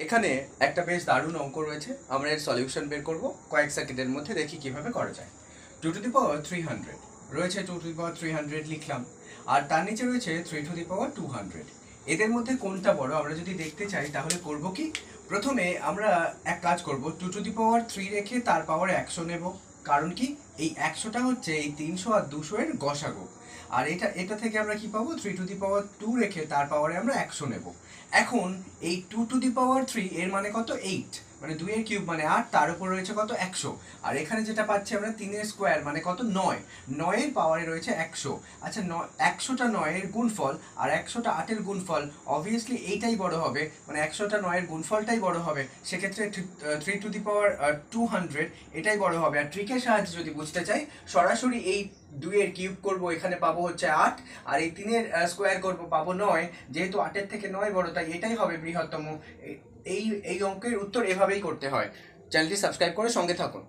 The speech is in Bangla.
এখানে একটা বেশ দারুণ অঙ্ক রয়েছে, আমরা এর সলিউশন বের করব কয়েক সেকেন্ডের মধ্যে, দেখি কিভাবে করা যায়। 2^300 রয়েছে, 2^300 লিখলাম, আর তার নিচে রয়েছে 3^200। এদের মধ্যে কোনটা বড় আমরা যদি দেখতে চাই তাহলে করব কি, প্রথমে আমরা এক কাজ করব, 2^3 রেখে তার পাওয়ার 100 নেব। কারণ কি, এই 100টা হচ্ছে এই 300 আর 200 এর গসাগু। আর এটা থেকে আমরা কি পাবো, 3^2 রেখে তার পাওয়ারে আমরা 100 নেব। এখন এই 2^3 এর মানে কত, 8, মানে 2 এর কিউব মানে 8, তার উপর রয়েছে কত, 100। আর এখানে যেটা পাচ্ছি আমরা 3 এর স্কোয়ার মানে কত, 9, 9 এর পাওয়ারে রয়েছে 100। আচ্ছা, 100টা 9 এর গুণফল আর 100টা 8 এর গুণফল, অবভিয়াসলি এইটাই বড় হবে, মানে 100টা 9 এর গুণফলটাই বড় হবে। সেক্ষেত্রে 3^200 এটাই বড় হবে। আর ট্রিকের সাহায্যে যদি বুঝতে চাই, সরাসরি এই 2 এর কিউব করব, এখানে পাবো হচ্ছে 8, আর এই 3 এর স্কোয়ার করব পাবো 9। যেহেতু 8 এর থেকে 9 বড়, তাই এটাই হবে বৃহত্তম। এই এই অঙ্কের উত্তর এভাবেই করতে হয়। চ্যানেলটি সাবস্ক্রাইব করে সঙ্গে থাকুন।